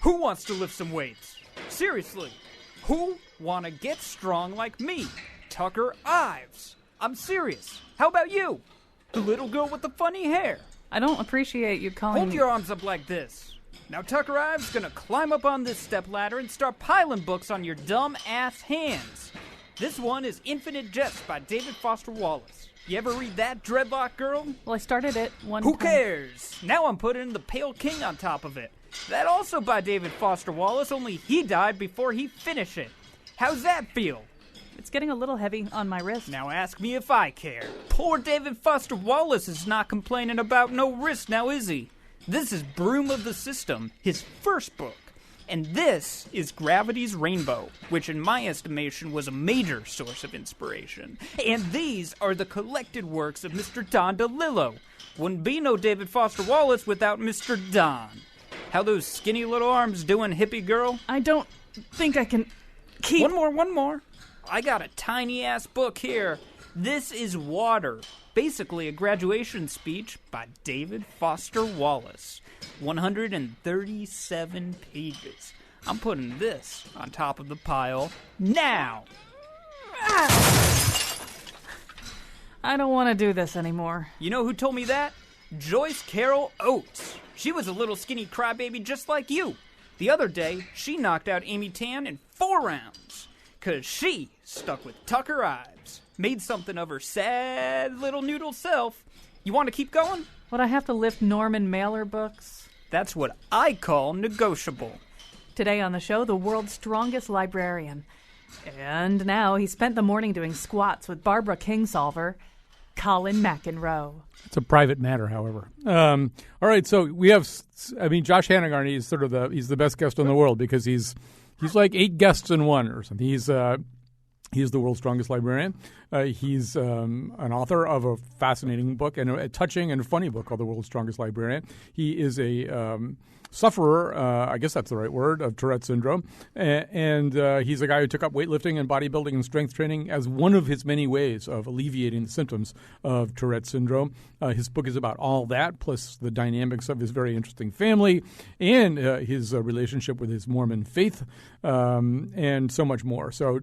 Who wants to lift some weights? Seriously, who want to get strong like me, Tucker Ives? I'm serious. How about you? The little girl with the funny hair. I don't appreciate you calling Hold me... your arms up like this. Now Tucker Ives gonna climb up on this stepladder and start piling books on your dumb-ass hands. This one is Infinite Jest by David Foster Wallace. You ever read that, Dreadlock Girl? Well, I started it one time. Who cares? Now I'm putting the Pale King on top of it. That also by David Foster Wallace, only he died before he finished it. How's that feel? It's getting a little heavy on my wrist. Now ask me if I care. Poor David Foster Wallace is not complaining about no wrist now, is he? This is Broom of the System, his first book. And this is Gravity's Rainbow, which in my estimation was a major source of inspiration. And these are the collected works of Mr. Don DeLillo. Wouldn't be no David Foster Wallace without Mr. Don. How those skinny little arms doing, hippie girl? I don't think I can keep... One more. I got a tiny-ass book here. This is Water, basically a graduation speech by David Foster Wallace. 137 pages. I'm putting this on top of the pile now. I don't want to do this anymore. You know who told me that? Joyce Carol Oates. She was a little skinny crybaby just like you. The other day, she knocked out Amy Tan in 4 rounds. 'Cause she stuck with Tucker Ives. Made something of her sad little noodle self. You want to keep going? Would I have to lift Norman Mailer books? That's what I call negotiable. Today on the show, the world's strongest librarian. And now he spent the morning doing squats with Barbara Kingsolver, Colin McEnroe. It's a private matter, however. All right, so we have, Josh Hanagarne is he's the best guest in the world because he's like 8 guests in one or something. He's the world's strongest librarian. He's an author of a fascinating book and a touching and funny book called The World's Strongest Librarian. He is a sufferer, I guess that's the right word, of Tourette Syndrome. And he's a guy who took up weightlifting and bodybuilding and strength training as one of his many ways of alleviating the symptoms of Tourette Syndrome. His book is about all that, plus the dynamics of his very interesting family and his relationship with his Mormon faith and so much more. So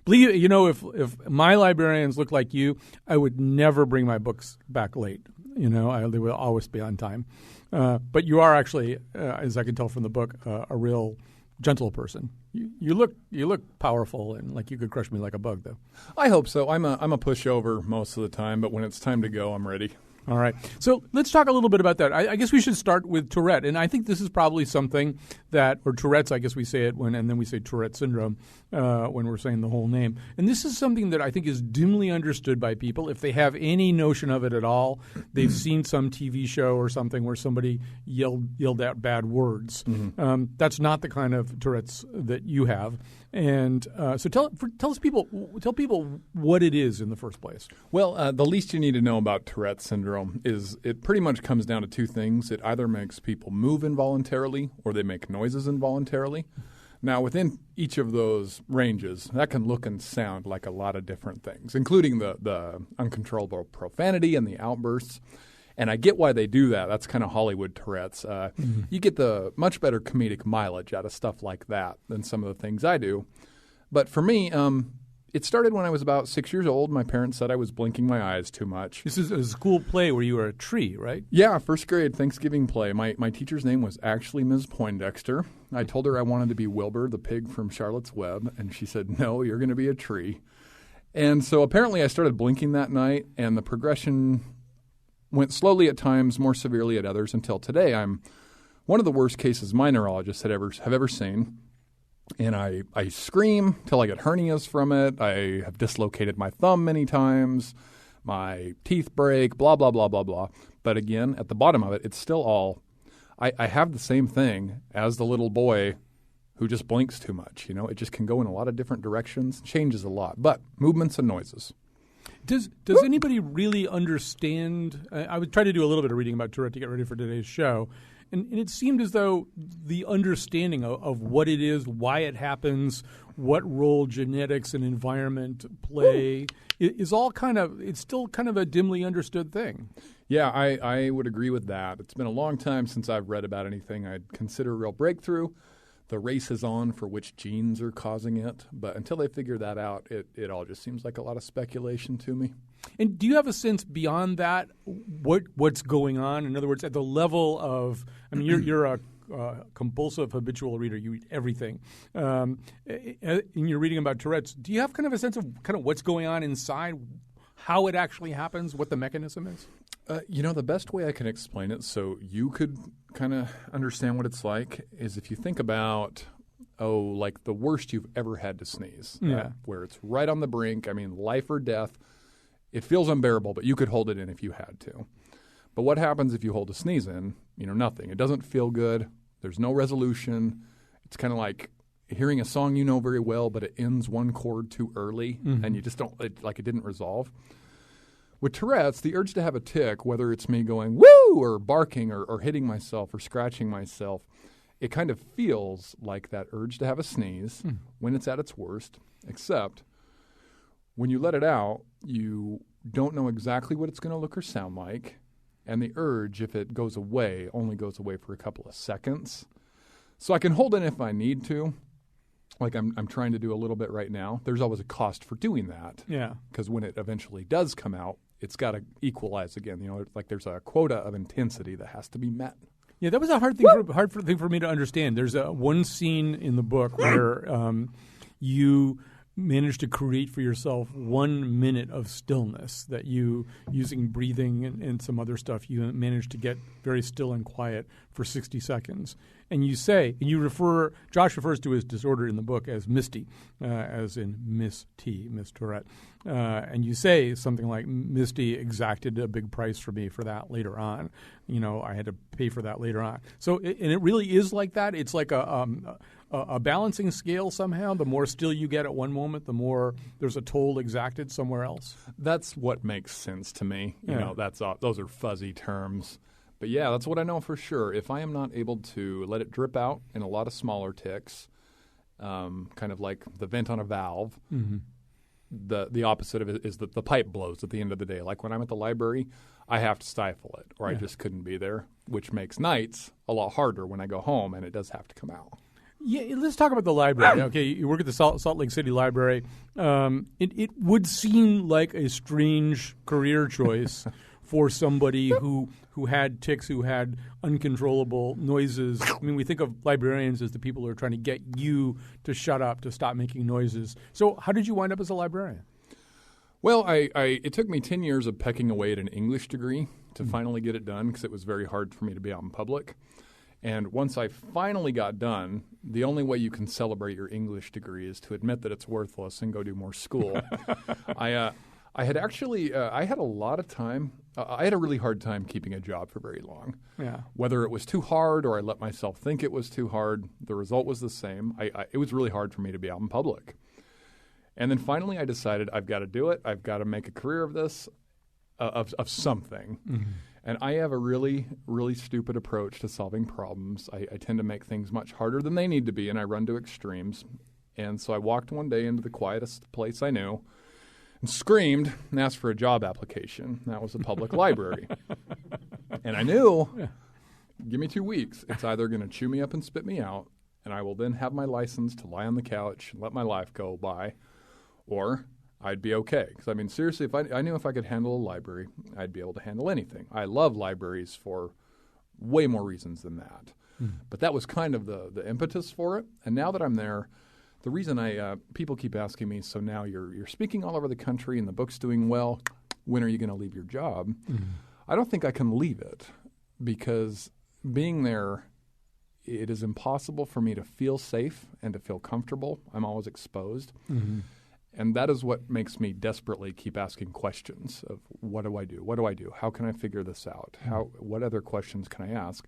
if my librarians look like you, I would never bring my books back late. They will always be on time. But you are actually, as I can tell from the book, a real gentle person. You look powerful and like you could crush me like a bug, though. I hope so. I'm a pushover most of the time, but when it's time to go, I'm ready. All right. So let's talk a little bit about that. I guess we should start with Tourette. And I think this is probably something that, or Tourette's, I guess we say it and then we say Tourette Syndrome when we're saying the whole name. And this is something that I think is dimly understood by people. If they have any notion of it at all, they've seen some TV show or something where somebody yelled out bad words. Mm-hmm. That's not the kind of Tourette's that you have. And so tell people what it is in the first place. Well, the least you need to know about Tourette syndrome is it pretty much comes down to 2 things. It either makes people move involuntarily or they make noises involuntarily. Now, within each of those ranges, that can look and sound like a lot of different things, including the uncontrollable profanity and the outbursts. And I get why they do that. That's kind of Hollywood Tourette's. You get the much better comedic mileage out of stuff like that than some of the things I do. But for me, it started when I was about 6 years old. My parents said I was blinking my eyes too much. This is a school play where you were a tree, right? Yeah, first grade Thanksgiving play. My teacher's name was actually Ms. Poindexter. I told her I wanted to be Wilbur, the pig from Charlotte's Web, and she said, no, you're going to be a tree. And so apparently I started blinking that night, and the progression went slowly at times, more severely at others, until today I'm one of the worst cases my neurologists have ever seen. And I scream till I get hernias from it. I have dislocated my thumb many times. My teeth break, blah, blah, blah, blah, blah. But again, at the bottom of it, it's still all I have the same thing as the little boy who just blinks too much. It just can go in a lot of different directions, changes a lot. But movements and noises. Does anybody really understand? I would try to do a little bit of reading about Tourette to get ready for today's show, and it seemed as though the understanding of what it is, why it happens, what role genetics and environment play is all it's still kind of a dimly understood thing. Yeah, I would agree with that. It's been a long time since I've read about anything I'd consider a real breakthrough. the race is on for which genes are causing it. But until they figure that out, it all just seems like a lot of speculation to me. And do you have a sense beyond that what's going on? In other words, at the level of, I mean, you're a compulsive habitual reader. You read everything. And you're reading about Tourette's. Do you have kind of a sense of kind of what's going on inside, how it actually happens, what the mechanism is? The best way I can explain it so you could kind of understand what it's like is if you think about, like the worst you've ever had to sneeze. Yeah. Where it's right on the brink. I mean, life or death. It feels unbearable, but you could hold it in if you had to. But what happens if you hold a sneeze in? Nothing. It doesn't feel good. There's no resolution. It's kind of like hearing a song you know very well, but it ends one chord too early, and you just don't, it didn't resolve. With Tourette's, the urge to have a tic, whether it's me going woo or barking or hitting myself or scratching myself, it kind of feels like that urge to have a sneeze when it's at its worst, except when you let it out, you don't know exactly what it's going to look or sound like. And the urge, if it goes away, only goes away for a couple of seconds. So I can hold it if I need to, like I'm trying to do a little bit right now. There's always a cost for doing that. Yeah. Because when it eventually does come out, it's got to equalize again. Like there's a quota of intensity that has to be met. Yeah, that was a hard thing for me to understand. There's one scene in the book where you managed to create for yourself 1 minute of stillness that you, using breathing and some other stuff, you managed to get very still and quiet for 60 seconds. And Josh refers to his disorder in the book as Misty, as in Miss Tourette. And you say something like, Misty exacted a big price for me for that later on. I had to pay for that later on. So, and it really is like that. It's like a balancing scale somehow. The more still you get at one moment, the more there's a toll exacted somewhere else. That's what makes sense to me. Those are fuzzy terms. But yeah, that's what I know for sure. If I am not able to let it drip out in a lot of smaller tics, kind of like the vent on a valve, the opposite of it is that the pipe blows at the end of the day. Like when I'm at the library, I have to stifle it, or I just couldn't be there, which makes nights a lot harder when I go home, and it does have to come out. Yeah, let's talk about the library. Okay, you work at the Salt Lake City Library. It would seem like a strange career choice for somebody who had tics, who had uncontrollable noises. I mean, we think of librarians as the people who are trying to get you to shut up, to stop making noises. So how did you wind up as a librarian? Well, it took me 10 years of pecking away at an English degree to finally get it done because it was very hard for me to be out in public. And once I finally got done, the only way you can celebrate your English degree is to admit that it's worthless and go do more school. I had a lot of time. I had a really hard time keeping a job for very long. Yeah. Whether it was too hard or I let myself think it was too hard, the result was the same. It was really hard for me to be out in public. And then finally I decided I've got to do it. I've got to make a career of this, of something. Mm-hmm. And I have a really, really stupid approach to solving problems. I tend to make things much harder than they need to be, and I run to extremes. And so I walked one day into the quietest place I knew and screamed and asked for a job application. That was a public library. And I knew, give me 2 weeks. It's either going to chew me up and spit me out, and I will then have my license to lie on the couch and let my life go by, or I'd be okay. Because, I mean, seriously, if I knew if I could handle a library, I'd be able to handle anything. I love libraries for way more reasons than that. Mm. But that was kind of the impetus for it. And now that I'm there, the reason people keep asking me, so now you're speaking all over the country and the book's doing well, when are you going to leave your job? Mm. I don't think I can leave it because being there, it is impossible for me to feel safe and to feel comfortable. I'm always exposed. Mm-hmm. And that is what makes me desperately keep asking questions of what do I do? What do I do? How can I figure this out? What other questions can I ask?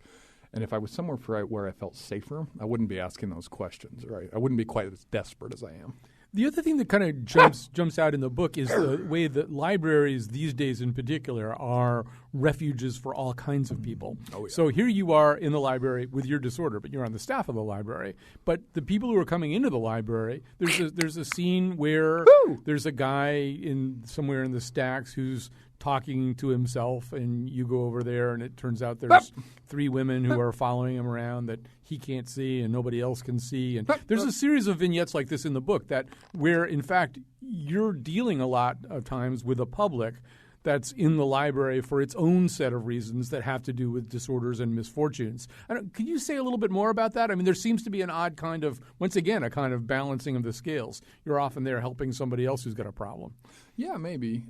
And if I was somewhere where I felt safer, I wouldn't be asking those questions, right? I wouldn't be quite as desperate as I am. The other thing that kind of jumps out in the book is the way that libraries these days in particular are refuges for all kinds of people. Oh, yeah. So here you are in the library with your disorder, but you're on the staff of the library. But the people who are coming into the library, there's a scene where there's a guy somewhere in the stacks who's talking to himself, and you go over there, and it turns out there's 3 women who are following him around that he can't see and nobody else can see. And there's a series of vignettes like this in the book where, in fact, you're dealing a lot of times with a public that's in the library for its own set of reasons that have to do with disorders and misfortunes. Can you say a little bit more about that? I mean, there seems to be an odd kind of, once again, a kind of balancing of the scales. You're often there helping somebody else who's got a problem. Yeah, maybe.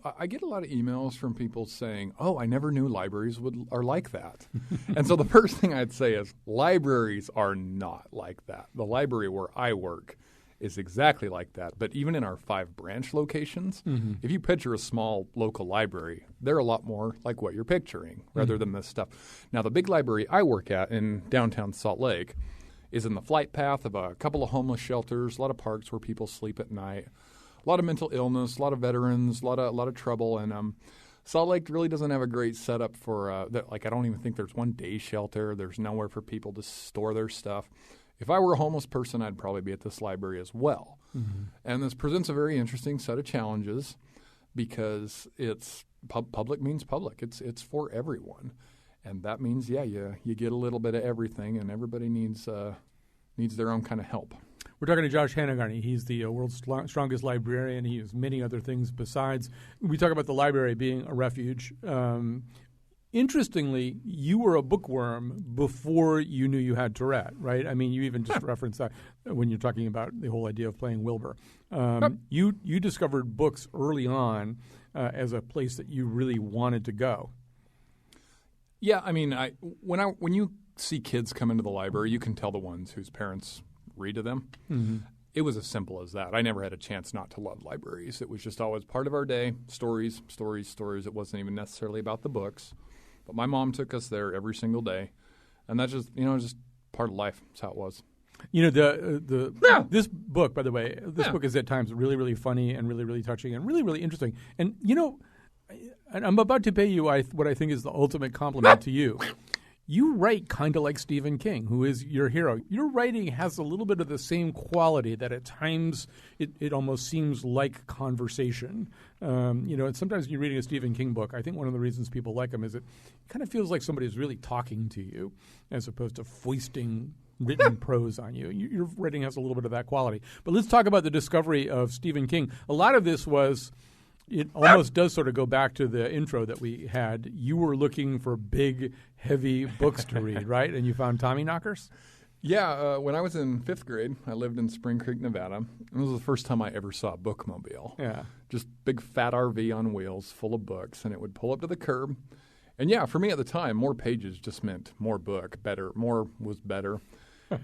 I get a lot of emails from people saying, oh, I never knew libraries are like that. And so the first thing I'd say is libraries are not like that. The library where I work is exactly like that. But even in our 5 branch locations, if you picture a small local library, they're a lot more like what you're picturing rather than this stuff. Now, the big library I work at in downtown Salt Lake is in the flight path of a couple of homeless shelters, a lot of parks where people sleep at night, a lot of mental illness, a lot of veterans, a lot of trouble. And Salt Lake really doesn't have a great setup for I don't even think there's one day shelter. There's nowhere for people to store their stuff. If I were a homeless person, I'd probably be at this library as well. And this presents a very interesting set of challenges because it's public means public. It's for everyone. And that means, you get a little bit of everything, and everybody needs their own kind of help. We're talking to Josh Hanagarne. He's the world's strongest librarian. He has many other things besides. We talk about the library being a refuge. Interestingly, you were a bookworm before you knew you had Tourette, right? I mean, you even just referenced that when you're talking about the whole idea of playing Wilbur. You discovered books early on as a place that you really wanted to go. Yeah, I mean, when you see kids come into the library, you can tell the ones whose parents read to them. It was as simple as that. I never had a chance not to love libraries. It was just always part of our day, stories. It wasn't even necessarily about the books. But my mom took us there every single day, and that's just just part of life. That's how it was. This book, by the way, book is at times really, really funny and really, really touching and really, really interesting. And I'm about to pay you what I think is the ultimate compliment to you. You write kind of like Stephen King, who is your hero. Your writing has a little bit of the same quality that at times it almost seems like conversation. And sometimes when you're reading a Stephen King book, I think one of the reasons people like him is it kind of feels like somebody's really talking to you as opposed to foisting written prose on you. Your writing has a little bit of that quality. But let's talk about the discovery of Stephen King. A lot of this it almost does sort of go back to the intro that we had. You were looking for big, heavy books to read, right? And you found Tommyknockers? Yeah. When I was in 5th grade, I lived in Spring Creek, Nevada. And it was the first time I ever saw a bookmobile. Yeah. Just big fat RV on wheels full of books. And it would pull up to the curb. And yeah, for me at the time, more pages just meant more book, better. More was better.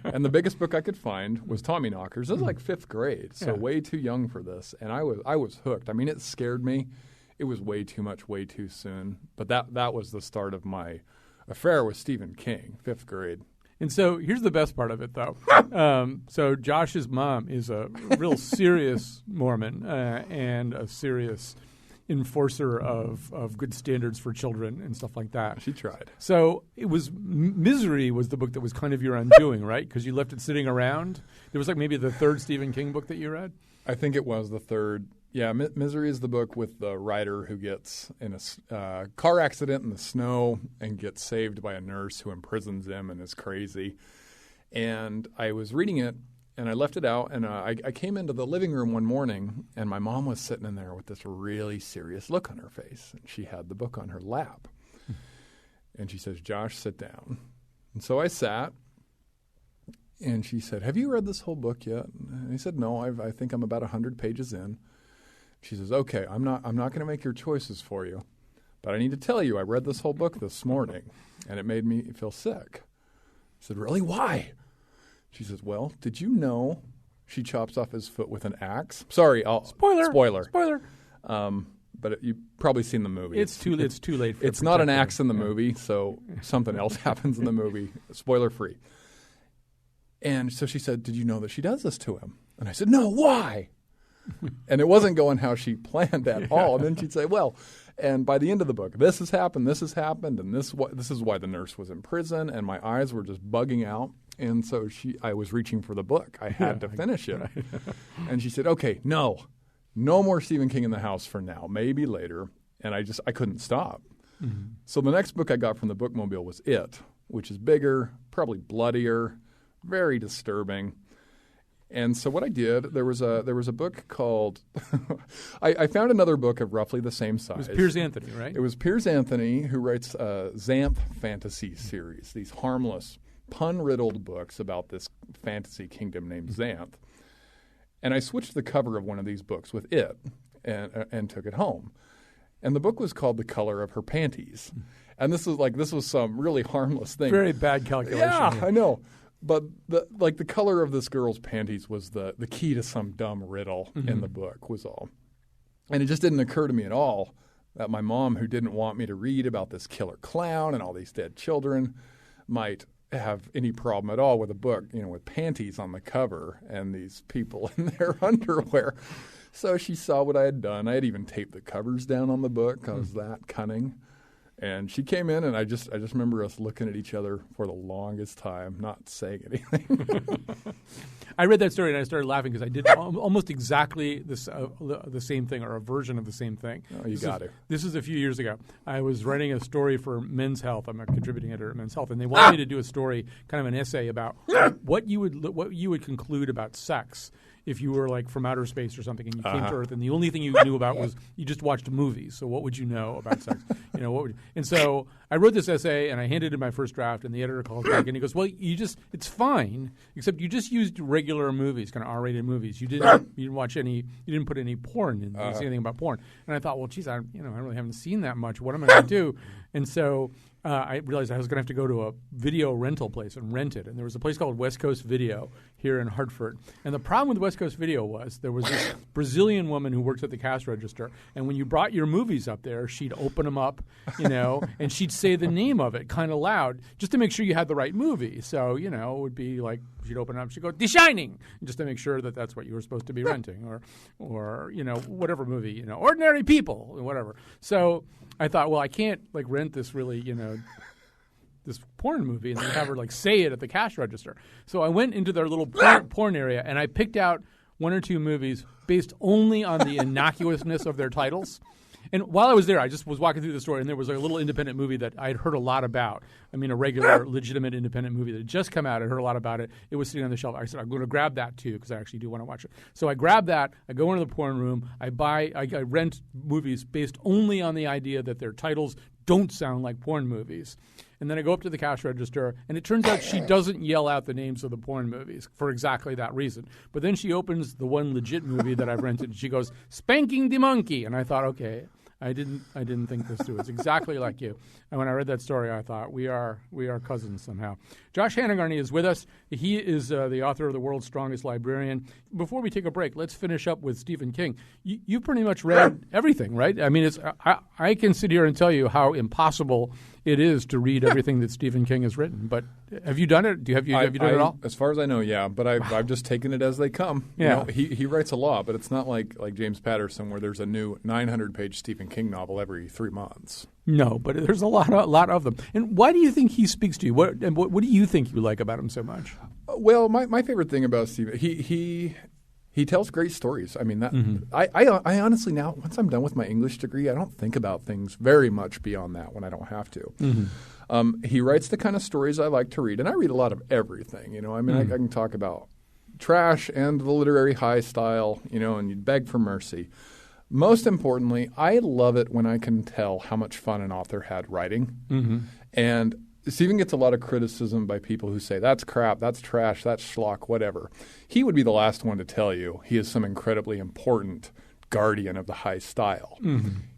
And the biggest book I could find was Tommyknockers. It was like 5th grade, so way too young for this. And I was hooked. I mean, it scared me. It was way too much, way too soon. But that was the start of my affair with Stephen King, 5th grade. And so here's the best part of it, though. So Josh's mom is a real serious Mormon and a serious enforcer of good standards for children and stuff like that. She tried. So it was Misery was the book that was kind of your undoing, right? Because you left it sitting around. There was like maybe the 3rd Stephen King book that you read? I think it was the 3rd. Yeah, Misery is the book with the writer who gets in a car accident in the snow and gets saved by a nurse who imprisons him and is crazy. And I was reading it, and I left it out, and I came into the living room one morning, and my mom was sitting in there with this really serious look on her face. And she had the book on her lap. And she says, Josh, sit down. And so I sat, and she said, have you read this whole book yet? And I said, no, I think I'm about 100 pages in. She says, okay, I'm not going to make your choices for you, but I need to tell you I read this whole book this morning, and it made me feel sick. I said, really? Why? She says, well, did you know she chops off his foot with an axe? Sorry, Spoiler. But you've probably seen the movie. It's too late. It's not an axe in the movie, so something else happens in the movie. Spoiler free. And so she said, did you know that she does this to him? And I said, no, why? And it wasn't going how she planned at all. And then she'd say, well, and by the end of the book, this has happened, and this is why the nurse was in prison, and my eyes were just bugging out. And so I was reaching for the book. I had to finish it. And she said, okay, no more Stephen King in the house for now, maybe later. And I couldn't stop. So the next book I got from the bookmobile was It, which is bigger, probably bloodier, very disturbing. And so what I did, there was a book called I found another book of roughly the same size. It was Piers Anthony, right? It was Piers Anthony, who writes Xanth fantasy series, these harmless, pun-riddled books about this fantasy kingdom named Xanth. And I switched the cover of one of these books with It and took it home. And the book was called The Color of Her Panties. And this was some really harmless thing. Very bad calculation. Yeah, here. I know. But the color of this girl's panties was the key to some dumb riddle in the book was all. And it just didn't occur to me at all that my mom, who didn't want me to read about this killer clown and all these dead children, might have any problem at all with a book, with panties on the cover and these people in their underwear. So she saw what I had done. I had even taped the covers down on the book. I was that cunning. And she came in, and I just remember us looking at each other for the longest time, not saying anything. I read that story and I started laughing because I did almost exactly the same thing, or a version of the same thing. Oh, got it. This is a few years ago. I was writing a story for Men's Health. I'm a contributing editor at Men's Health, and they wanted me to do a story, kind of an essay about what you would conclude about sex if you were like from outer space or something and you came to Earth and the only thing you knew about was you just watched movies. So what would you know about sex? And so I wrote this essay and I handed in my first draft, and the editor calls back and he goes, "Well, it's fine, except you just used regular movies, kind of R-rated movies. You didn't watch any, you didn't put any porn in, say anything about porn." And I thought, well, geez, I really haven't seen that much. What am I going to do? And so I realized I was going to have to go to a video rental place and rent it. And there was a place called West Coast Video here in Hartford. And the problem with West Coast Video was there was this Brazilian woman who works at the cash register. And when you brought your movies up there, she'd open them up, and she'd say the name of it kind of loud just to make sure you had the right movie. So, it would be like she'd open it up, she'd go, "The Shining," just to make sure that that's what you were supposed to be renting, or whatever movie, Ordinary People, or whatever. So I thought, well, I can't rent this really, this porn movie and then have her say it at the cash register. So I went into their little porn area and I picked out one or two movies based only on the innocuousness of their titles. And while I was there, I just was walking through the store, and there was a little independent movie that I'd heard a lot about. I mean, a regular, legitimate independent movie that had just come out. I'd heard a lot about it. It was sitting on the shelf. I said, I'm going to grab that too, because I actually do want to watch it. So I grabbed that. I go into the porn room. I rent movies based only on the idea that their titles don't sound like porn movies. And then I go up to the cash register, and it turns out she doesn't yell out the names of the porn movies for exactly that reason. But then she opens the one legit movie that I've rented, and she goes, "Spanking the Monkey." And I thought, okay, I didn't think this through. It's exactly like you. And when I read that story, I thought we are cousins somehow. Josh Hanagarne is with us. He is the author of The World's Strongest Librarian. Before we take a break, let's finish up with Stephen King. You pretty much read everything, right? I mean, I can sit here and tell you how impossible it is to read everything that Stephen King has written. But have you done it? Have you done it all? As far as I know, yeah. But I've just taken it as they come. Yeah. He writes a lot, but it's not like James Patterson, where there's a new 900-page Stephen King novel every 3 months. No, but there's a lot of them. And why do you think he speaks to you? What do you think you like about him so much? Well, my favorite thing about Stephen, he tells great stories. I mean, that I honestly now, once I'm done with my English degree, I don't think about things very much beyond that when I don't have to. He writes the kind of stories I like to read, and I read a lot of everything. I mean, I can talk about trash and the literary high style, and you'd beg for mercy. Most importantly, I love it when I can tell how much fun an author had writing. And Stephen gets a lot of criticism by people who say, that's crap, that's trash, that's schlock, whatever. He would be the last one to tell you he is some incredibly important guardian of the high style.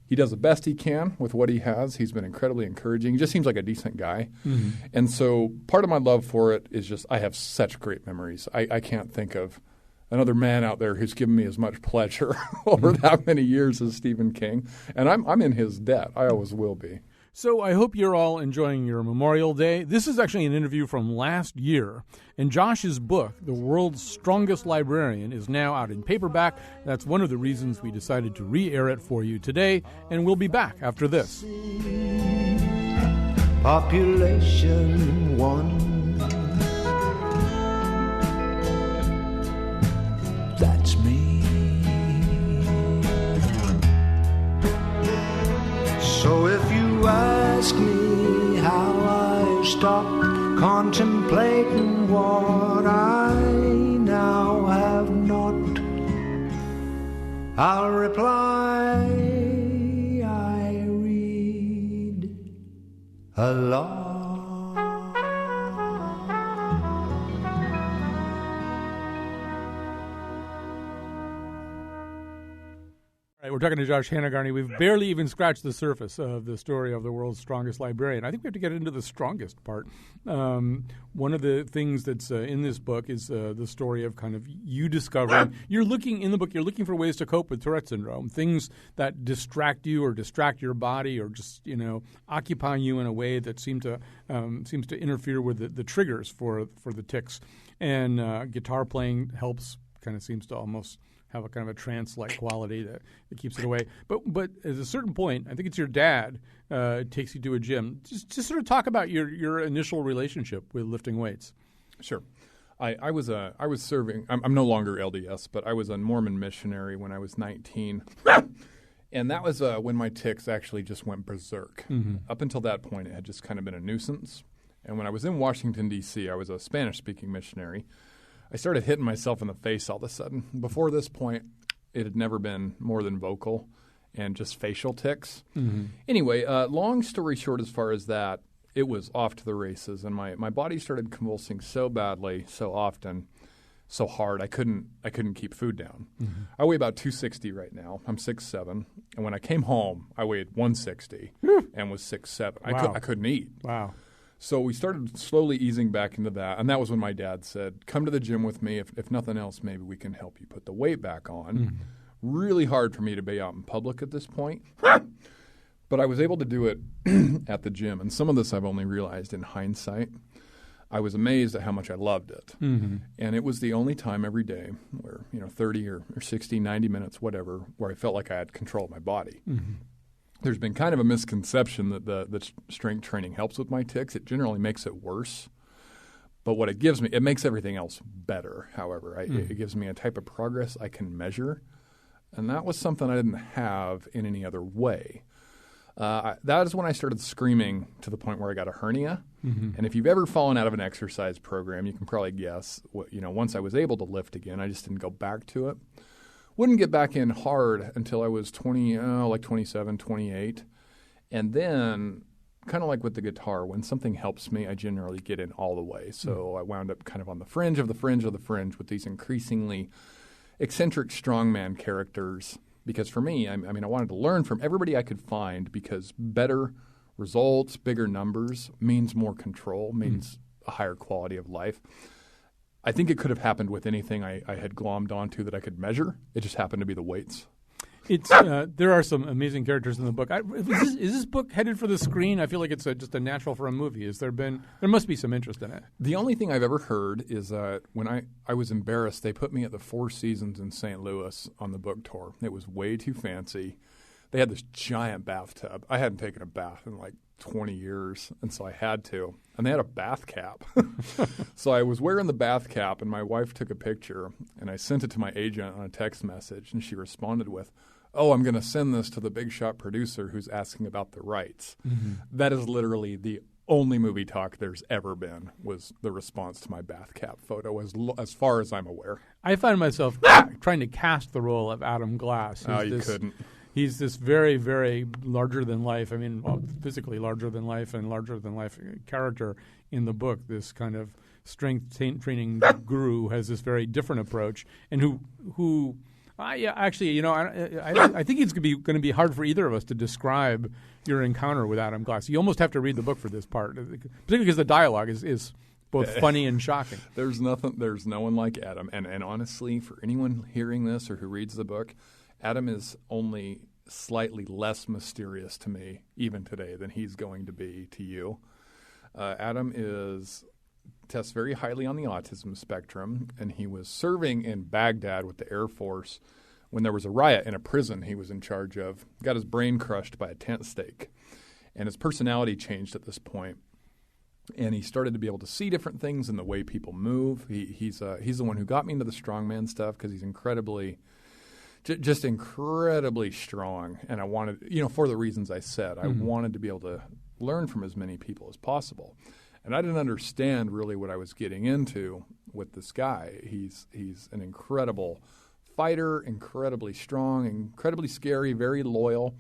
He does the best he can with what he has. He's been incredibly encouraging. He just seems like a decent guy. And so part of my love for it is just I have such great memories. I can't think of another man out there who's given me as much pleasure over that many years as Stephen King. And I'm in his debt. I always will be. So I hope you're all enjoying your Memorial Day. This is actually an interview from last year. And Josh's book, The World's Strongest Librarian, is now out in paperback. That's one of the reasons we decided to re-air it for you today. And we'll be back after this. Population 1. That's me. stop contemplating what I now have not, I'll reply, I read a lot. All right, we're talking to Josh Hanagarne. We've barely even scratched the surface of the story of the world's strongest librarian. I think we have to get into the strongest part. One of the things that's in this book is the story of kind of you discovering. You're looking for ways to cope with Tourette Syndrome, things that distract you or distract your body or just, occupy you in a way that seems to interfere with the triggers for the tics. And guitar playing helps, kind of seems to almost have a kind of a trance-like quality that keeps it away. But at a certain point, I think it's your dad takes you to a gym. Just sort of talk about your initial relationship with lifting weights. Sure. I was serving. I'm no longer LDS, but I was a Mormon missionary when I was 19. And that was when my tics actually just went berserk. Mm-hmm. Up until that point, it had just kind of been a nuisance. And when I was in Washington, D.C., I was a Spanish-speaking missionary. I started hitting myself in the face all of a sudden. Before this point, it had never been more than vocal and just facial tics. Mm-hmm. Anyway, long story short as far as that, it was off to the races, and my body started convulsing so badly, so often, so hard, I couldn't keep food down. Mm-hmm. I weigh about 260 right now. I'm 6'7", and when I came home, I weighed 160 and was 6'7". Wow. I couldn't eat. Wow. So we started slowly easing back into that, and that was when my dad said, come to the gym with me. If nothing else, maybe we can help you put the weight back on. Mm-hmm. Really hard for me to be out in public at this point. But I was able to do it at the gym, and some of this I've only realized in hindsight. I was amazed at how much I loved it. Mm-hmm. And it was the only time every day where, 30 or 60, 90 minutes, whatever, where I felt like I had control of my body. Mm-hmm. There's been kind of a misconception that the strength training helps with my tics. It generally makes it worse. But what it gives me, it makes everything else better, however. It gives me a type of progress I can measure. And that was something I didn't have in any other way. That is when I started screaming to the point where I got a hernia. Mm-hmm. And if you've ever fallen out of an exercise program, you can probably guess, once I was able to lift again, I just didn't go back to it. Wouldn't get back in hard until I was 27, 28. And then, kind of like with the guitar, when something helps me, I generally get in all the way. So I wound up kind of on the fringe of the fringe of the fringe with these increasingly eccentric strongman characters. Because for me, I wanted to learn from everybody I could find, because better results, bigger numbers means more control, means a higher quality of life. I think it could have happened with anything I had glommed onto that I could measure. It just happened to be the weights. There are some amazing characters in the book. Is this book headed for the screen? I feel like it's just a natural for a movie. There must be some interest in it. The only thing I've ever heard is when I was embarrassed, they put me at the Four Seasons in St. Louis on the book tour. It was way too fancy. They had this giant bathtub. I hadn't taken a bath in like 20 years, and so I had to. And they had a bath cap. So I was wearing the bath cap, and my wife took a picture, and I sent it to my agent on a text message, and she responded with, "Oh, I'm going to send this to the big shot producer who's asking about the rights." Mm-hmm. That is literally the only movie talk there's ever been, was the response to my bath cap photo, as far as I'm aware. I find myself trying to cast the role of Adam Glass. You couldn't. He's this very, very larger-than-life, physically larger-than-life and larger-than-life character in the book. This kind of strength training guru has this very different approach, and who I think it's going to be hard for either of us to describe your encounter with Adam Glass. You almost have to read the book for this part, particularly because the dialogue is both funny and shocking. There's no one like Adam, and honestly, for anyone hearing this or who reads the book, Adam is only slightly less mysterious to me, even today, than he's going to be to you. Adam tests very highly on the autism spectrum, and he was serving in Baghdad with the Air Force when there was a riot in a prison he was in charge of. Got his brain crushed by a tent stake, and his personality changed at this point. And he started to be able to see different things in the way people move. He's the one who got me into the strongman stuff, because he's incredibly strong, and I wanted, for the reasons I said, I wanted to be able to learn from as many people as possible. And I didn't understand really what I was getting into with this guy. He's an incredible fighter, incredibly strong, incredibly scary, very loyal.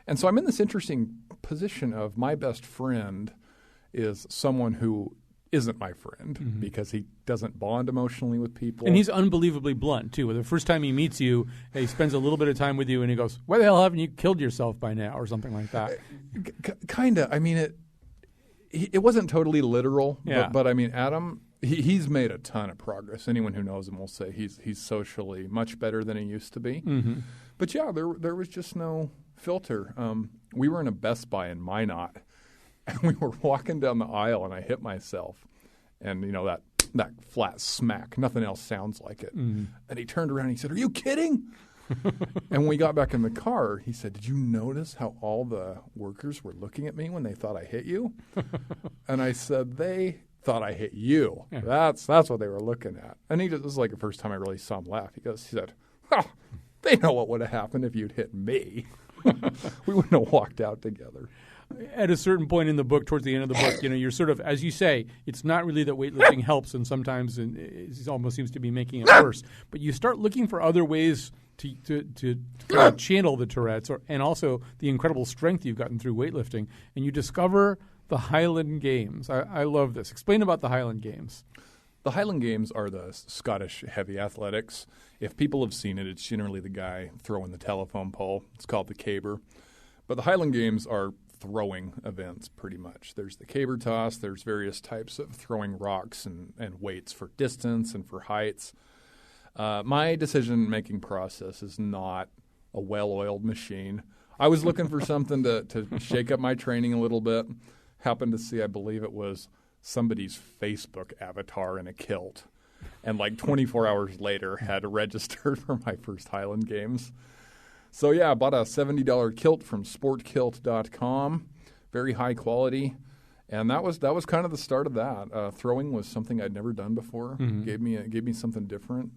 And so I'm in this interesting position of my best friend is someone who isn't my friend because he doesn't bond emotionally with people. And he's unbelievably blunt, too. The first time he meets you, he spends a little bit of time with you, and he goes, why the hell haven't you killed yourself by now, or something like that? Kind of. I mean, it wasn't totally literal, Yeah. but I mean, Adam, he's made a ton of progress. Anyone who knows him will say he's socially much better than he used to be. Mm-hmm. But yeah, there was just no filter. We were in a Best Buy in Minot, and we were walking down the aisle, and I hit myself, and that flat smack. Nothing else sounds like it. Mm-hmm. And he turned around and he said, "Are you kidding?" And when we got back in the car, he said, "Did you notice how all the workers were looking at me when they thought I hit you?" And I said, "They thought I hit you. Yeah. That's what they were looking at." And this is like the first time I really saw him laugh. He said, "Oh, they know what would have happened if you'd hit me." We wouldn't have walked out together. At a certain point in the book, towards the end of the book, you're sort of, as you say, it's not really that weightlifting helps, and sometimes it almost seems to be making it worse. But you start looking for other ways to kind of channel the Tourette's and also the incredible strength you've gotten through weightlifting, and you discover the Highland Games. I love this. Explain about the Highland Games. The Highland Games are the Scottish heavy athletics. If people have seen it, it's generally the guy throwing the telephone pole. It's called the caber. But the Highland Games are throwing events pretty much. There's the caber toss. There's various types of throwing rocks and weights for distance and for heights. My decision-making process is not a well-oiled machine. I was looking for something to shake up my training a little bit. Happened to see, I believe it was somebody's Facebook avatar in a kilt. And like 24 hours later had registered for my first Highland Games. So yeah, I bought a $70 kilt from sportkilt.com, very high quality, and that was kind of the start of that. Throwing was something I'd never done before. Gave me something different.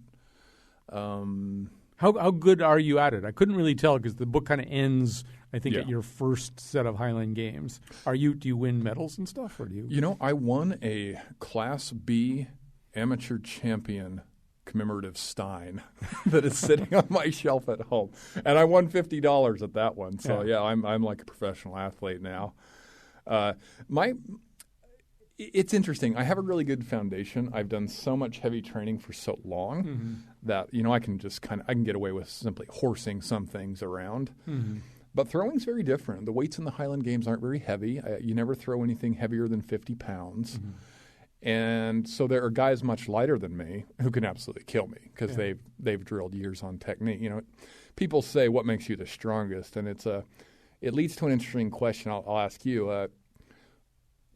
How good are you at it? I couldn't really tell because the book kind of ends, I think, at your first set of Highland Games. Do you win medals and stuff, or do you? I won a Class B amateur champion commemorative stein that is sitting on my shelf at home, and I won $50 at that one. So yeah, I'm like a professional athlete now. It's interesting. I have a really good foundation. I've done so much heavy training for so long that I can just I can get away with simply horsing some things around. But throwing's very different. The weights in the Highland Games aren't very heavy. You never throw anything heavier than 50 pounds. And so there are guys much lighter than me who can absolutely kill me because they've drilled years on technique. People say, "What makes you the strongest?" And it leads to an interesting question. I'll ask you.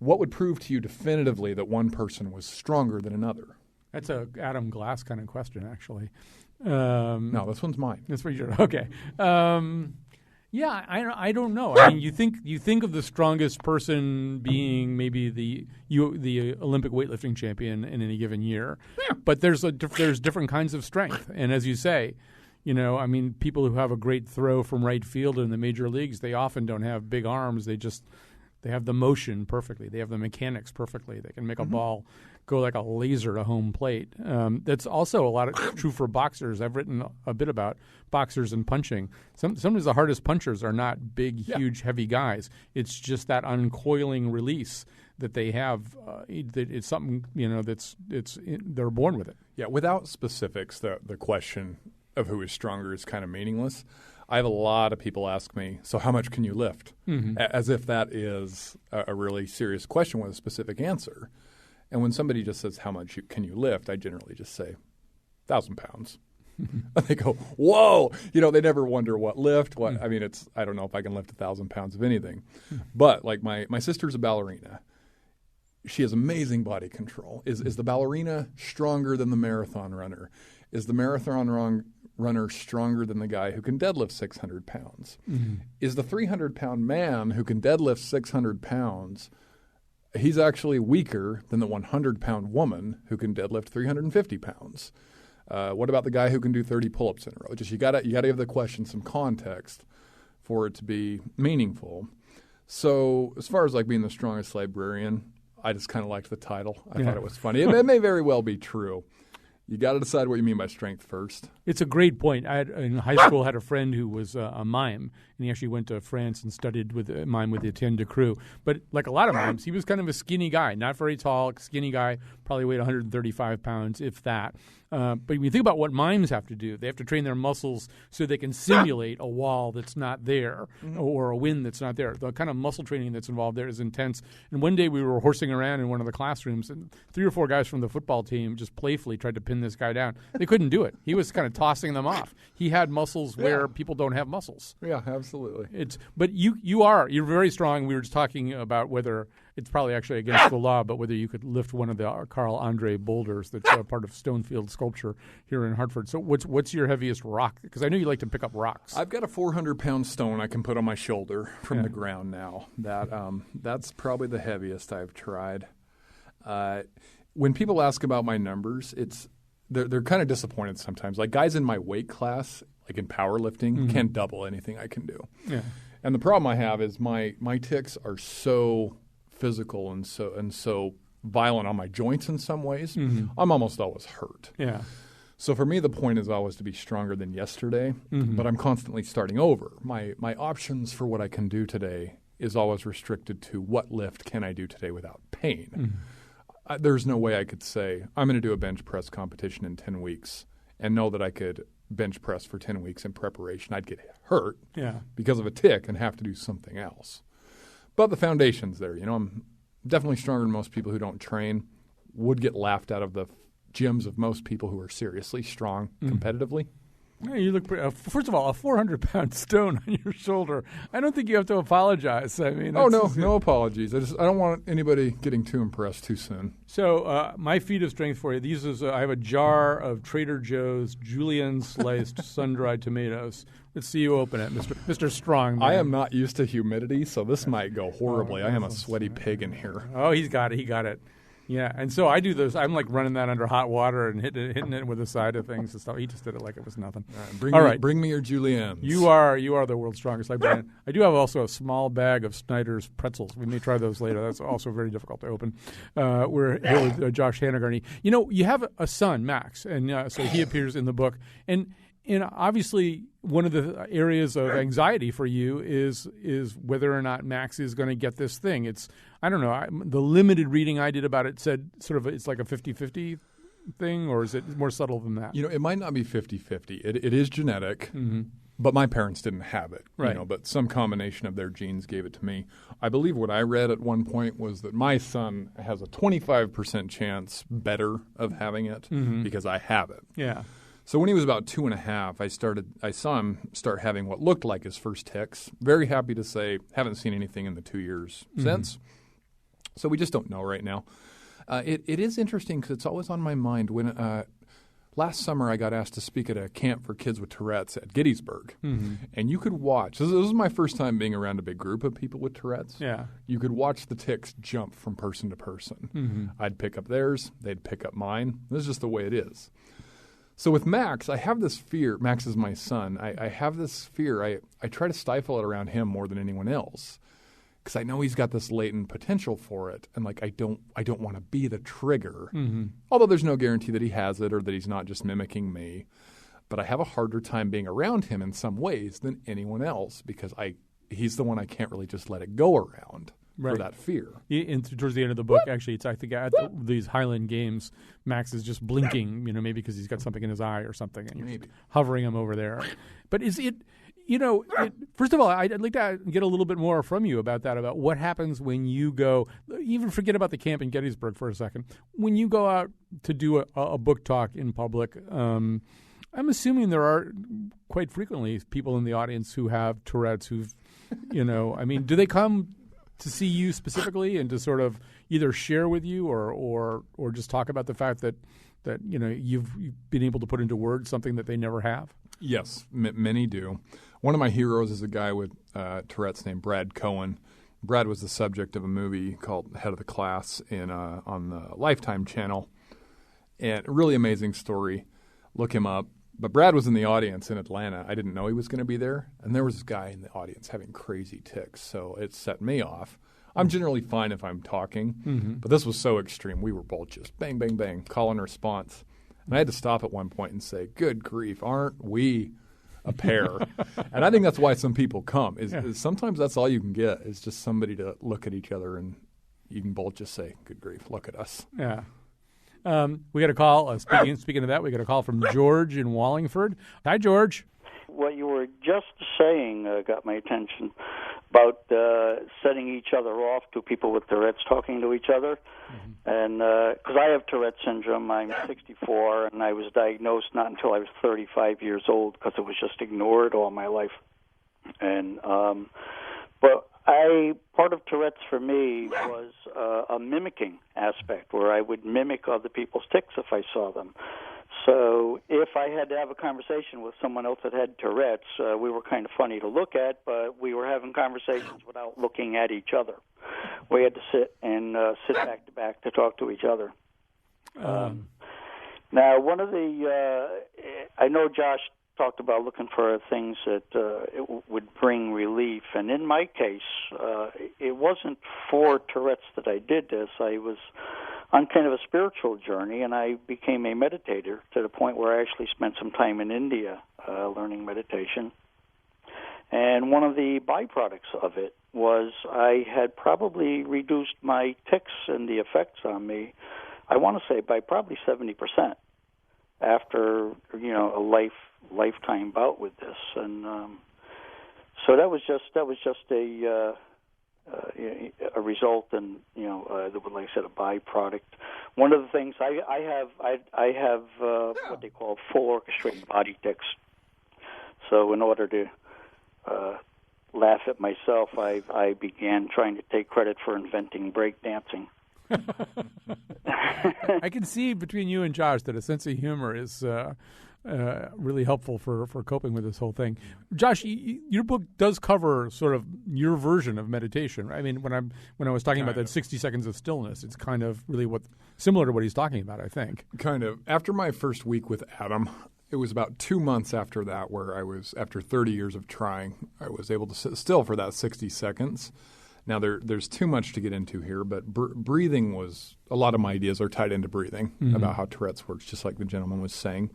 What would prove to you definitively that one person was stronger than another? That's a Adam Glass kind of question, actually. No, this one's mine. That's pretty sure. Okay. Yeah, I don't know. I mean, you think of the strongest person being maybe the Olympic weightlifting champion in any given year, but there's different kinds of strength, and as you say, I mean, people who have a great throw from right field in the major leagues, they often don't have big arms. They have the motion perfectly. They have the mechanics perfectly. They can make a ball go like a laser to home plate. That's also a lot of true for boxers. I've written a bit about boxers and punching. Sometimes the hardest punchers are not big, huge, heavy guys. It's just that uncoiling release that they have. It's something they're born with it. Yeah, without specifics, the question of who is stronger is kind of meaningless. I have a lot of people ask me, "So how much can you lift?" As if that is a really serious question with a specific answer. And when somebody just says, "How much can you lift?" I generally just say, 1,000 pounds. And they go, "Whoa!" They never wonder what lift. I mean, I don't know if I can lift 1,000 pounds of anything. But like my sister's a ballerina. She has amazing body control. Is the ballerina stronger than the marathon runner? Is the marathon runner stronger than the guy who can deadlift 600 pounds? Is the 300-pound man who can deadlift 600 pounds, he's actually weaker than the 100-pound woman who can deadlift 350 pounds? What about the guy who can do 30 pull-ups in a row? Just you gotta give the question some context for it to be meaningful. So as far as like being the strongest librarian, I just kind of liked the title. I thought it was funny. It may very well be true. You got to decide what you mean by strength first. It's a great point. In high school, had a friend who was a mime, and he actually went to France and studied with mime with Etienne de Creux. But like a lot of mimes, he was kind of a skinny guy, not very tall, skinny guy, probably weighed 135 pounds, if that. But when you think about what mimes have to do, they have to train their muscles so they can simulate a wall that's not there or a wind that's not there. The kind of muscle training that's involved there is intense. And one day we were horsing around in one of the classrooms, and 3 or 4 guys from the football team just playfully tried to pin this guy down. They couldn't do it. He was kind of tossing them off. He had muscles where people don't have muscles. Yeah, absolutely. But you're very strong. We were just talking about whether it's probably actually against the law, but whether you could lift one of the Carl Andre boulders that's part of Stonefield Sculpture here in Hartford. So what's your heaviest rock? Because I know you like to pick up rocks. I've got a 400-pound stone I can put on my shoulder from the ground now. That's probably the heaviest I've tried. When people ask about my numbers, they're kind of disappointed sometimes. Like guys in my weight class, like in powerlifting, can't double anything I can do. Yeah. And the problem I have is my tics are so physical and so violent on my joints in some ways. I'm almost always hurt. Yeah. So for me, the point is always to be stronger than yesterday, but I'm constantly starting over. My options for what I can do today is always restricted to what lift can I do today without pain. There's no way I could say, I'm going to do a bench press competition in 10 weeks and know that I could bench press for 10 weeks in preparation. I'd get hurt because of a tic and have to do something else. But the foundation's there. I'm definitely stronger than most people who don't train, would get laughed out of the gyms of most people who are seriously strong competitively. Yeah, you look pretty, first of all, a 400-pound stone on your shoulder. I don't think you have to apologize. I mean, no apologies. I don't want anybody getting too impressed too soon. So my feat of strength for you. I have a jar of Trader Joe's julienne sliced sun-dried tomatoes. Let's see you open it, Mr. Strong. I am not used to humidity, so this might go horribly. I am a sweaty pig in here. Oh, he's got it. He got it. Yeah, and so I do those. I'm like running that under hot water and hitting it with the side of things and stuff. He just did it like it was nothing. All right, bring me your juliennes. You are the world's strongest librarian. I do have also a small bag of Snyder's pretzels. We may try those later. That's also very difficult to open. We're here with Josh Hanagarne. You have a son, Max, and so he appears in the book. And obviously, one of the areas of anxiety for you is whether or not Max is going to get this thing. I don't know. The limited reading I did about it said sort of it's like a 50-50 thing, or is it more subtle than that? It might not be 50-50. It is genetic, but my parents didn't have it. Right. But some combination of their genes gave it to me. I believe what I read at one point was that my son has a 25% chance better of having it because I have it. Yeah. So when he was about 2.5, I saw him start having what looked like his first tics. Very happy to say, haven't seen anything in the 2 years since. So we just don't know right now. It is interesting because it's always on my mind. When last summer I got asked to speak at a camp for kids with Tourette's at Gettysburg, and you could watch. This was my first time being around a big group of people with Tourette's. Yeah, you could watch the tics jump from person to person. I'd pick up theirs, they'd pick up mine. This is just the way it is. So with Max, I have this fear. Max is my son. I have this fear. I try to stifle it around him more than anyone else because I know he's got this latent potential for it, and I don't want to be the trigger. Although there's no guarantee that he has it or that he's not just mimicking me. But I have a harder time being around him in some ways than anyone else because he's the one I can't really just let it go around. For that fear. Towards the end of the book, actually, I think at these Highland Games, Max is just blinking, maybe because he's got something in his eye or something, and you're hovering him over there. But is it, first of all, I'd like to get a little bit more from you about that, about what happens when you go, even forget about the camp in Gettysburg for a second, when you go out to do a book talk in public. I'm assuming there are quite frequently people in the audience who have Tourette's who've, do they come to see you specifically and to sort of either share with you or just talk about the fact that you've been able to put into words something that they never have? Yes, many do. One of my heroes is a guy with Tourette's named Brad Cohen. Brad was the subject of a movie called Head of the Class on the Lifetime channel. And a really amazing story. Look him up. But Brad was in the audience in Atlanta. I didn't know he was going to be there. And there was this guy in the audience having crazy tics. So it set me off. I'm generally fine if I'm talking, but this was so extreme. We were both just bang, bang, bang, call and response. And I had to stop at one point and say, good grief, aren't we a pair? And I think that's why some people come, is sometimes that's all you can get, is just somebody to look at each other and you can both just say, good grief, look at us. Yeah. We got a call. Speaking of that, we got a call from George in Wallingford. Hi, George. What you were just saying got my attention about setting each other off to people with Tourette's talking to each other. And because I have Tourette Syndrome, I'm 64, and I was diagnosed not until I was 35 years old because it was just ignored all my life. And but part of Tourette's for me was a mimicking aspect, where I would mimic other people's tics if I saw them. So if I had to have a conversation with someone else that had Tourette's, we were kind of funny to look at, but we were having conversations without looking at each other. We had to sit back to back to talk to each other. Now, one of the I know Josh talked about looking for things that would bring relief, and in my case, it wasn't for Tourette's that I did this. I was on kind of a spiritual journey, and I became a meditator to the point where I actually spent some time in India learning meditation. And one of the byproducts of it was I had probably reduced my tics and the effects on me, I want to say, by probably 70% after, a lifetime bout with this. And so that was just a result, and like I said, a byproduct. One of the things I have what they call full orchestrated body tics. So in order to laugh at myself, I began trying to take credit for inventing breakdancing. I can see between you and Josh that a sense of humor is really helpful for coping with this whole thing. Josh, your book does cover sort of your version of meditation, right? I mean, when I was talking about that 60 seconds of stillness, it's kind of really similar to what he's talking about, I think. Kind of. After my first week with Adam, it was about 2 months after that where after 30 years of trying, I was able to sit still for that 60 seconds. Now, there's too much to get into here, but breathing was – a lot of my ideas are tied into breathing, about how Tourette's works, just like the gentleman was saying.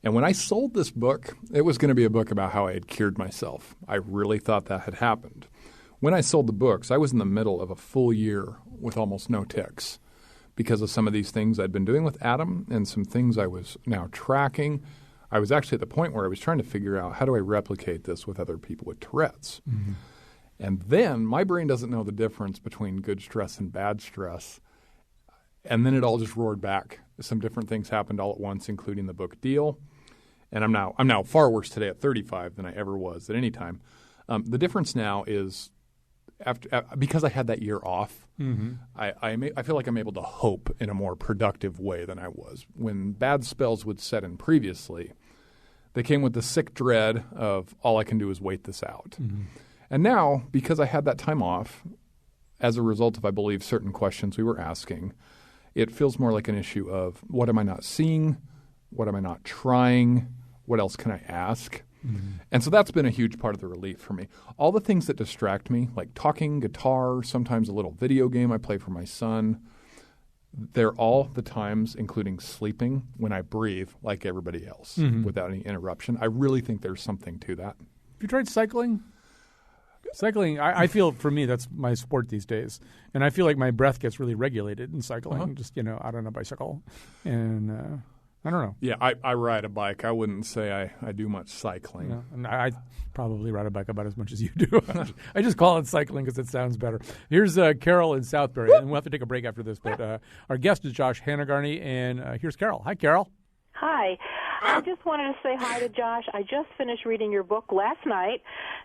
And when I sold this book, it was going to be a book about how I had cured myself. I really thought that had happened. When I sold the books, I was in the middle of a full year with almost no tics because of some of these things I'd been doing with Adam and some things I was now tracking. I was actually at the point where I was trying to figure out, how do I replicate this with other people with Tourette's? And then my brain doesn't know the difference between good stress and bad stress. And then it all just roared back. Some different things happened all at once, including the book deal. And I'm now far worse today at 35 than I ever was at any time. The difference now is because I had that year off, I feel like I'm able to hope in a more productive way than I was. When bad spells would set in previously, they came with the sick dread of all I can do is wait this out. And now, because I had that time off, as a result of, I believe, certain questions we were asking, it feels more like an issue of what am I not seeing? What am I not trying? What else can I ask? And so that's been a huge part of the relief for me. All the things that distract me, like talking, guitar, sometimes a little video game I play for my son, they're all the times, including sleeping, when I breathe like everybody else without any interruption. I really think there's something to that. Have you tried cycling? Cycling, I feel, for me, that's my sport these days. And I feel like my breath gets really regulated in cycling, just, out on a bicycle. And I don't know. Yeah, I ride a bike. I wouldn't say I do much cycling. No, and I probably ride a bike about as much as you do. I just call it cycling because it sounds better. Here's Carol in Southbury, and we'll have to take a break after this. But our guest is Josh Hanagarne, and here's Carol. Hi, Carol. Hi. I just wanted to say hi to Josh. I just finished reading your book last night,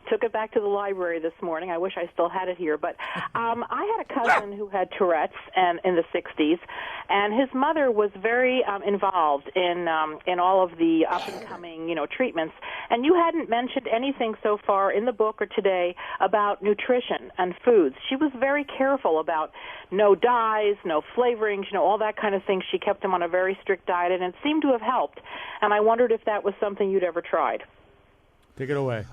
took it back to the library this morning. I wish I still had it here. But I had a cousin who had Tourette's in the 60s, and his mother was very involved in all of the up-and-coming, treatments. And you hadn't mentioned anything so far in the book or today about nutrition and foods. She was very careful about no dyes, no flavorings, all that kind of thing. She kept him on a very strict diet, and it seemed to have helped. And I wondered if that was something you'd ever tried. Take it away.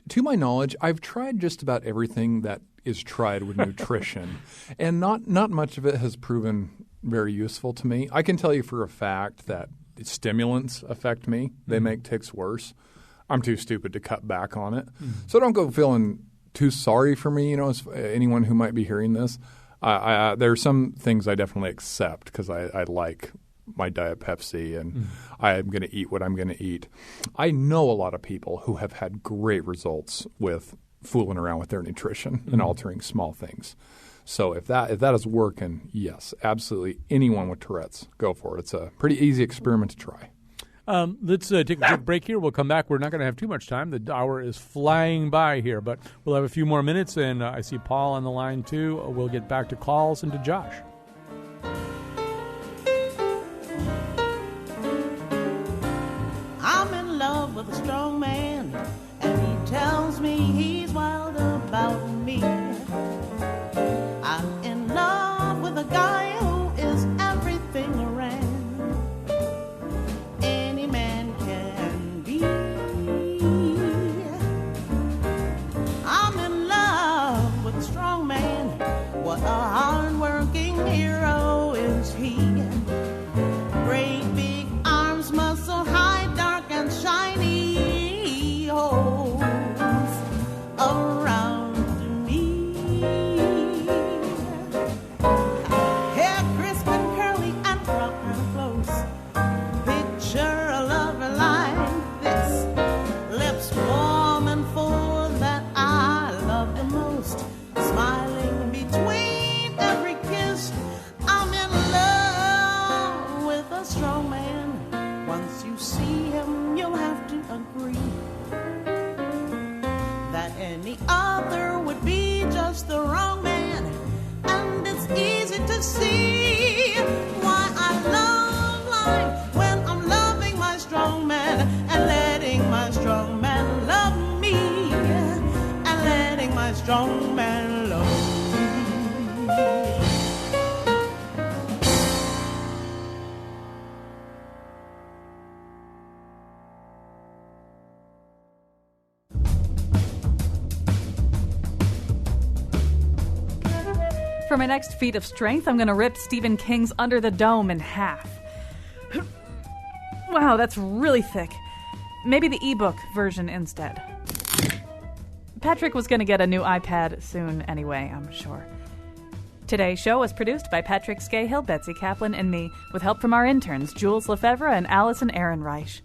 To my knowledge, I've tried just about everything that is tried with nutrition. And not much of it has proven very useful to me. I can tell you for a fact that stimulants affect me. They make tics worse. I'm too stupid to cut back on it. So don't go feeling too sorry for me, as anyone who might be hearing this. There are some things I definitely accept because I like my Diet Pepsi and I'm going to eat what I'm going to eat. I know a lot of people who have had great results with fooling around with their nutrition and altering small things. So if that is working, yes, absolutely. Anyone with Tourette's, go for it. It's a pretty easy experiment to try. Let's take a quick break here. We'll come back. We're not going to have too much time. The hour is flying by here, but we'll have a few more minutes, and I see Paul on the line too. We'll get back to calls and to Josh. I'm in love with a strong man, and he tells me he's wild about me. I'm in love with a guy who is everything around any man can be. I'm in love with a strong man. What a hard-working hero is he. Great big arms, muscle high, dark and shiny, holds around me. Hair crisp and curly and cropped real close. Picture a lover like this. Lips warm and full that I love the most. Smiling between every kiss. I'm in love with a strong man. Once you see him, you'll have to agree that any other would be just the wrong man. And it's easy to see why I love life when I'm loving my strong man and letting my strong man love me and letting my strong man love me. For my next feat of strength, I'm going to rip Stephen King's Under the Dome in half. Wow, that's really thick. Maybe the ebook version instead. Patrick was going to get a new iPad soon anyway, I'm sure. Today's show was produced by Patrick Scahill, Betsy Kaplan, and me, with help from our interns, Jules Lefevre and Allison Ehrenreich.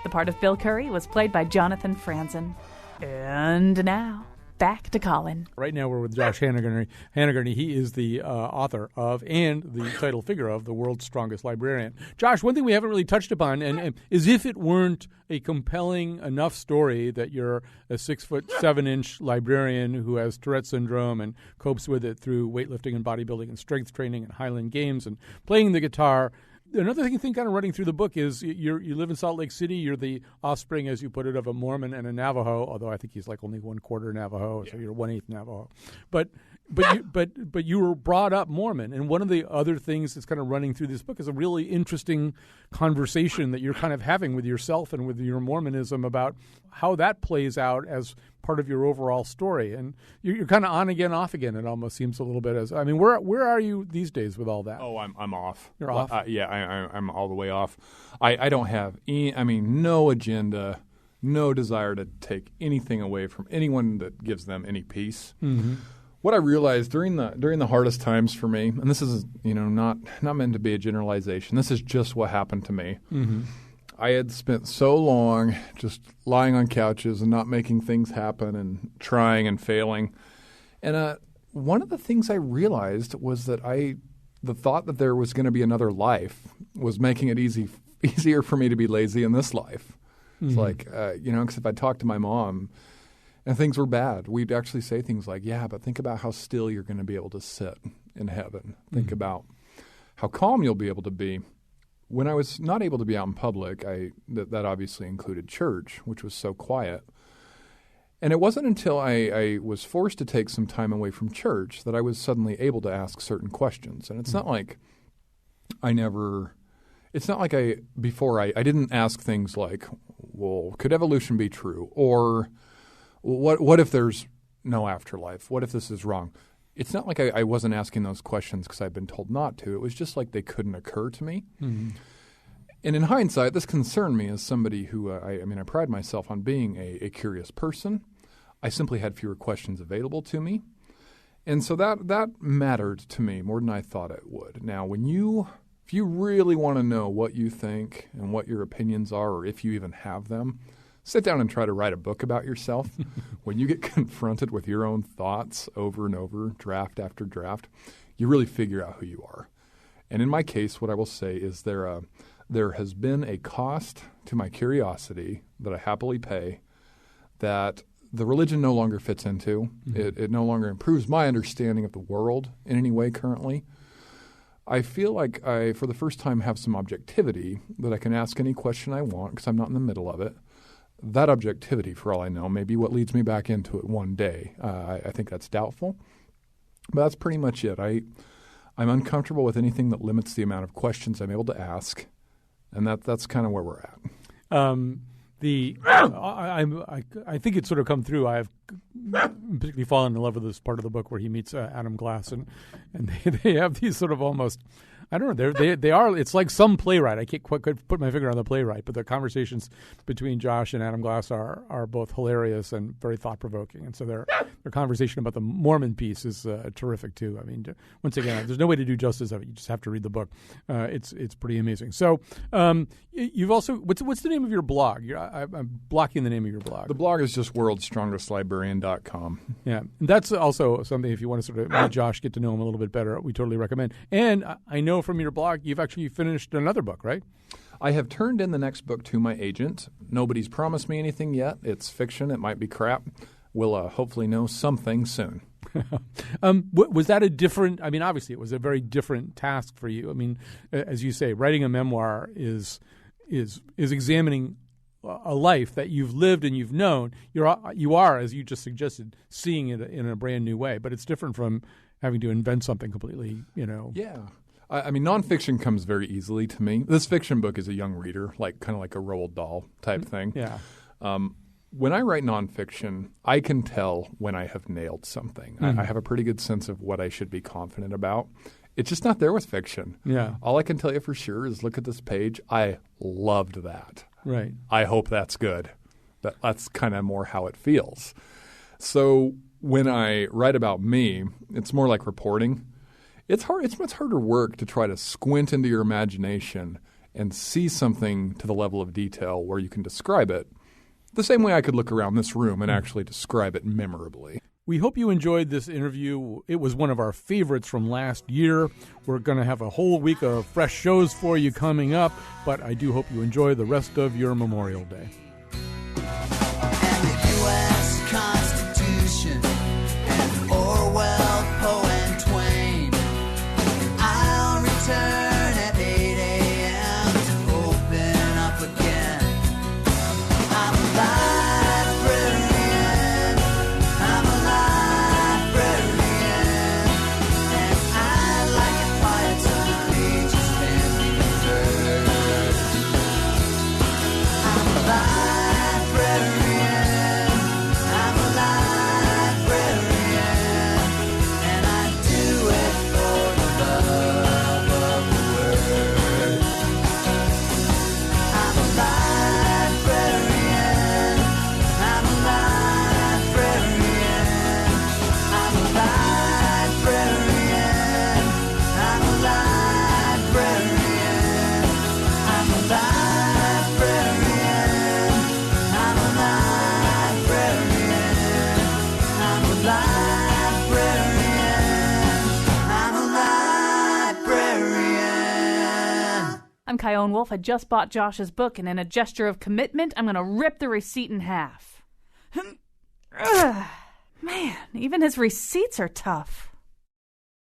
The part of Bill Curry was played by Jonathan Franzen. And now, back to Colin. Right now we're with Josh Hanagarne. He is the author of and the title figure of The World's Strongest Librarian. Josh, one thing we haven't really touched upon, and is if it weren't a compelling enough story that you're a 6'7" librarian who has Tourette Syndrome and copes with it through weightlifting and bodybuilding and strength training and Highland Games and playing the guitar. Another thing kind of running through the book is you live in Salt Lake City. You're the offspring, as you put it, of a Mormon and a Navajo, although I think he's like only 1/4 Navajo, so you're 1/8 Navajo. But you were brought up Mormon, and one of the other things that's kind of running through this book is a really interesting conversation that you're kind of having with yourself and with your Mormonism about how that plays out as part of your overall story. And you're kind of on again, off again. It almost seems a little bit as, I mean, where are you these days with all that? Oh, I'm off. You're off? I'm all the way off. I don't have no agenda, no desire to take anything away from anyone that gives them any peace. Mm-hmm. What I realized during the hardest times for me, and this is not meant to be a generalization. This is just what happened to me. Mm-hmm. I had spent so long just lying on couches and not making things happen and trying and failing. And one of the things I realized was that the thought that there was going to be another life was making it easier for me to be lazy in this life. Mm-hmm. It's like, because if I talked to my mom and things were bad, we'd actually say things like, yeah, but think about how still you're going to be able to sit in heaven. Think about how calm you'll be able to be. When I was not able to be out in public, that obviously included church, which was so quiet. And it wasn't until I was forced to take some time away from church that I was suddenly able to ask certain questions. And it's not like I didn't ask things like, well, could evolution be true? Or what if there's no afterlife? What if this is wrong? It's not like I wasn't asking those questions because I'd been told not to. It was just like they couldn't occur to me. Mm-hmm. And in hindsight, this concerned me as somebody who, I pride myself on being a curious person. I simply had fewer questions available to me. And so that mattered to me more than I thought it would. Now, if you really want to know what you think and what your opinions are, or if you even have them, sit down and try to write a book about yourself. When you get confronted with your own thoughts over and over, draft after draft, you really figure out who you are. And in my case, what I will say is there has been a cost to my curiosity that I happily pay that the religion no longer fits into. Mm-hmm. It no longer improves my understanding of the world in any way currently. I feel like I, for the first time, have some objectivity that I can ask any question I want because I'm not in the middle of it. That objectivity, for all I know, may be what leads me back into it one day. I think that's doubtful. But that's pretty much it. I'm uncomfortable with anything that limits the amount of questions I'm able to ask, and that's kind of where we're at. I think it's sort of come through. I have particularly fallen in love with this part of the book where he meets Adam Glass, and they have these sort of almost, I don't know, they are. It's like some playwright. I can't quite put my finger on the playwright, but the conversations between Josh and Adam Glass are both hilarious and very thought provoking. And so their conversation about the Mormon piece is terrific too. I mean, once again, there's no way to do justice of it. You just have to read the book. It's pretty amazing. So you've also what's the name of your blog? I'm blocking the name of your blog. The blog is just worldstrongestlibrarian.com. Yeah, and that's also something if you want to sort of meet Josh, get to know him a little bit better. We totally recommend. And I know from your blog, you've actually finished another book, right? I have turned in the next book to my agent. Nobody's promised me anything yet. It's fiction. It might be crap. We'll hopefully know something soon. Was that a different – I mean, obviously it was a very different task for you. I mean, as you say, writing a memoir is examining a life that you've lived and you've known. You are, as you just suggested, seeing it in a brand new way. But it's different from having to invent something completely, Yeah. I mean, nonfiction comes very easily to me. This fiction book is a young reader, kind of like a Roald Dahl type thing. Yeah. When I write nonfiction, I can tell when I have nailed something. Mm-hmm. I have a pretty good sense of what I should be confident about. It's just not there with fiction. Yeah. All I can tell you for sure is look at this page. I loved that. Right. I hope that's good. That's kind of more how it feels. So when I write about me, it's more like reporting. It's hard. It's much harder work to try to squint into your imagination and see something to the level of detail where you can describe it the same way I could look around this room and actually describe it memorably. We hope you enjoyed this interview. It was one of our favorites from last year. We're going to have a whole week of fresh shows for you coming up, but I do hope you enjoy the rest of your Memorial Day. And the U.S. Constitution and Orwell, Poe, and Twain. I'll return at 8 a.m. to open up again. I'm a librarian. I'm a librarian. And I like it quiet so the pages can be heard. I'm a librarian. I'm a librarian. And I do it for the love of the word. I'm a librarian. I'm a librarian. I'm a librarian. I'm a librarian. I'm a librarian. I'm a librarian. I'm a librarian. I'm a librarian. I'm Kyone Wolf. I just bought Josh's book, and in a gesture of commitment, I'm going to rip the receipt in half. Ugh. Man, even his receipts are tough.